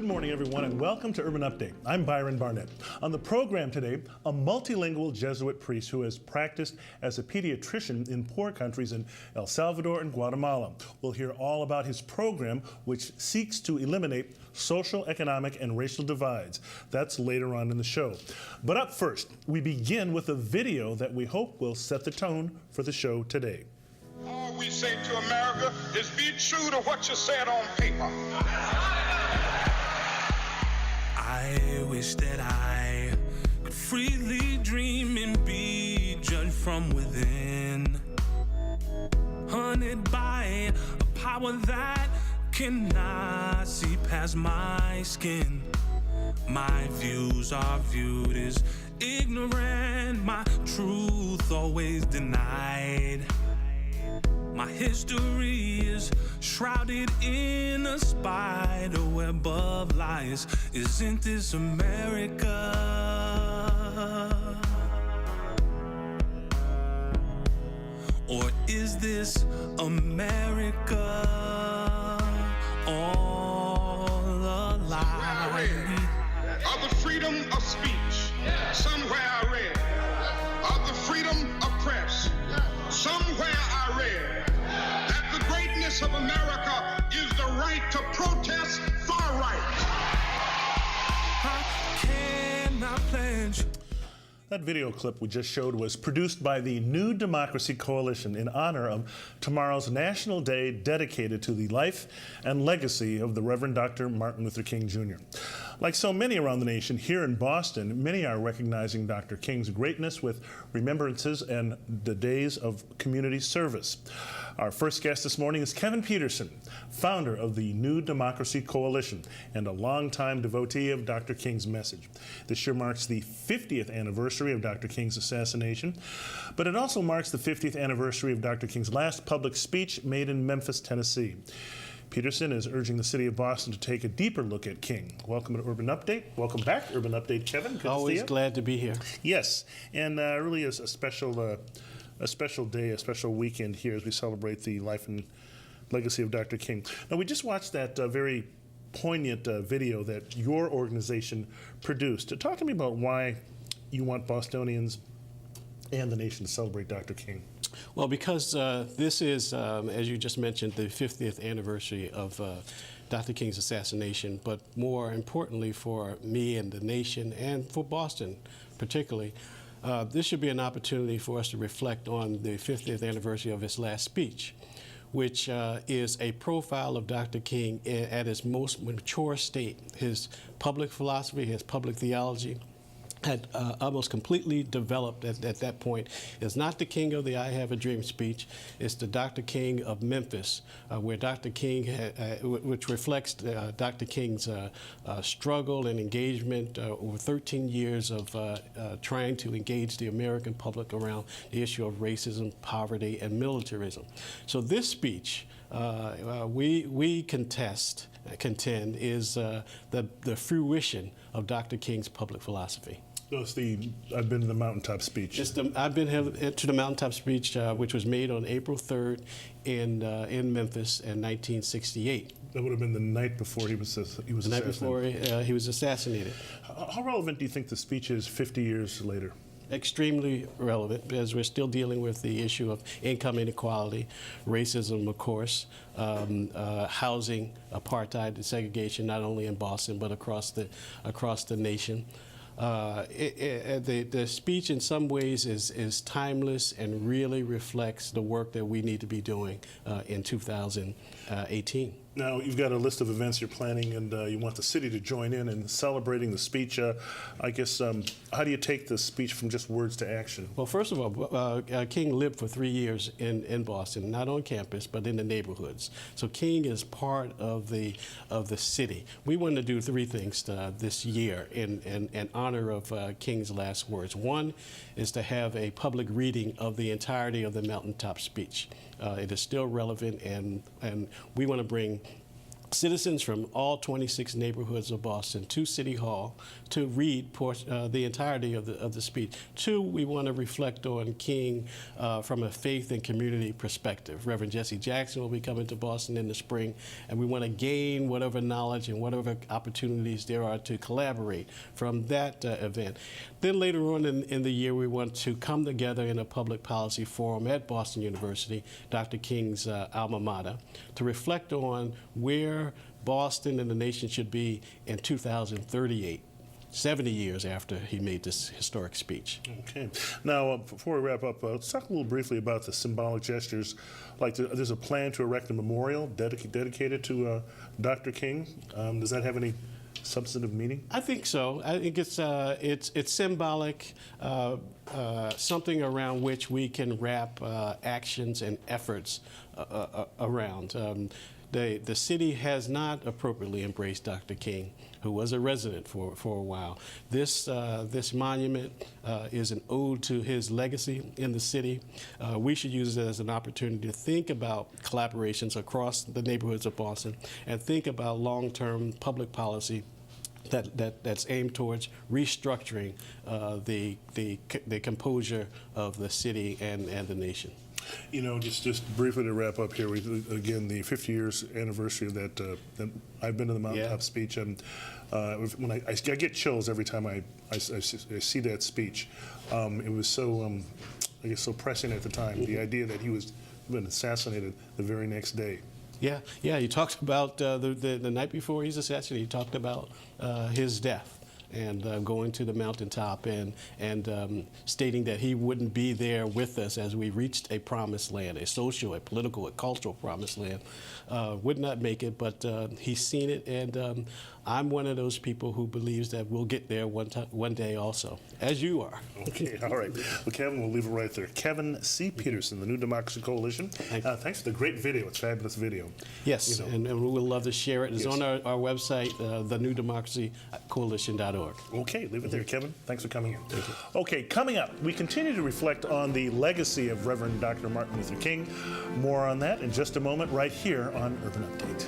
morning, everyone, and welcome to Urban Update. I'm Byron Barnett. On the program today, a multilingual Jesuit priest who has practiced as a pediatrician in poor countries in El Salvador and Guatemala. We'll hear all about his program, which seeks to eliminate social, economic, and racial divides. That's later on in the show. But up first, we begin with a video that we hope will set the tone for the show today. All we say to America is be true to what you said on paper. I wish that I could freely dream and be judged from within, haunted by a power that cannot see past my skin. My views are viewed as ignorant, my truth always denied. My history is shrouded in a spider web of lies. Isn't this America? Or is this America all a lie? Of the freedom of speech, somewhere I read. Of the freedom of press, somewhere I read. Of America is the right to protest far right. How can I pledge? That video clip we just showed was produced by the New Democracy Coalition in honor of tomorrow's National Day dedicated to the life and legacy of the Reverend Dr. Martin Luther King Jr. Like so many around the nation, here in Boston, many are recognizing Dr. King's greatness with remembrances and the days of community service. Our first guest this morning is Kevin Peterson, founder of the New Democracy Coalition and a longtime devotee of Dr. King's message. This year marks the 50th anniversary of Dr. King's assassination, but it also marks the 50th anniversary of Dr. King's last public speech made in Memphis, Tennessee. Peterson is urging the city of Boston to take a deeper look at King. Welcome to Urban Update. Welcome back, Urban Update, Kevin. Good Always to see you. Glad to be here. Yes, and really is a special day, a special weekend here as we celebrate the life and legacy of Dr. King. Now, we just watched that very poignant video that your organization produced. Talk to me about why you want Bostonians and the nation to celebrate Dr. King. Well, because this is, as you just mentioned, the 50th anniversary of Dr. King's assassination, but more importantly for me and the nation and for Boston particularly, this should be an opportunity for us to reflect on the 50th anniversary of his last speech, which is a profile of Dr. King at his most mature state. His public philosophy, his public theology had almost completely developed at that point. It's not the King of the I Have a Dream speech. It's the Dr. King of Memphis, where Dr. King, which reflects Dr. King's struggle and engagement over 13 years of trying to engage the American public around the issue of racism, poverty, and militarism. So this speech, we contend is the fruition of Dr. King's public philosophy. No, it's the I've been to the mountaintop speech. It's the I've been to the mountaintop speech, which was made on April 3rd in Memphis in 1968. That would have been the night before he was assassinated. The night before he was assassinated. How relevant do you think the speech is 50 years later? Extremely relevant, because we're still dealing with the issue of income inequality, racism, of course, housing, apartheid, and segregation, not only in Boston but across the nation. The speech in some ways is timeless and really reflects the work that we need to be doing in 2018. Now, you've got a list of events you're planning, and you want the city to join in celebrating the speech. I guess, how do you take the speech from just words to action? Well, first of all, King lived for 3 years in Boston, not on campus, but in the neighborhoods. So King is part of the city. We want to do three things this year in honor of King's last words. One is to have a public reading of the entirety of the mountaintop speech. It is still relevant, and we want to bring citizens from all 26 neighborhoods of Boston to City Hall to read the entirety of the speech. 2, we want to reflect on King from a faith and community perspective. Reverend Jesse Jackson will be coming to Boston in the spring, and we want to gain whatever knowledge and whatever opportunities there are to collaborate from that event. Then later on in the year, we want to come together in a public policy forum at Boston University, Dr. King's alma mater, to reflect on where Boston and the nation should be in 2038, 70 years after he made this historic speech. Okay. Now, before we wrap up, let's talk a little briefly about the symbolic gestures. Like, there's a plan to erect a memorial dedicated to Dr. King. Does that have any substantive meaning? I think so. I think it's symbolic, something around which we can wrap actions and efforts around. The city has not appropriately embraced Dr. King, who was a resident for a while. This monument is an ode to his legacy in the city. We should use it as an opportunity to think about collaborations across the neighborhoods of Boston and think about long-term public policy that's aimed towards restructuring the composure of the city and the nation. You know, just briefly to wrap up here, again, the 50 years anniversary of that I've been to the mountaintop speech, and when I get chills every time I see that speech. It was so, I guess, so pressing at the time, the idea that he was been assassinated the very next day. Yeah. He talked about the night before he's assassinated. He talked about his death and going to the mountaintop and stating that he wouldn't be there with us as we reached a promised land, a social, a political, a cultural promised land. Would not make it, but he's seen it, and I'm one of those people who believes that we'll get there one day also, as you are. Okay, all right. Well, Kevin, we'll leave it right there. Kevin C. Peterson, the New Democracy Coalition. Thanks for the great video. It's a fabulous video. Yes, and we will love to share it. It's on our website, thenewdemocracycoalition.org. Okay, leave it there, Kevin. Thanks for coming in. Thank you. Okay, coming up, we continue to reflect on the legacy of Reverend Dr. Martin Luther King. More on that in just a moment right here on Urban Update.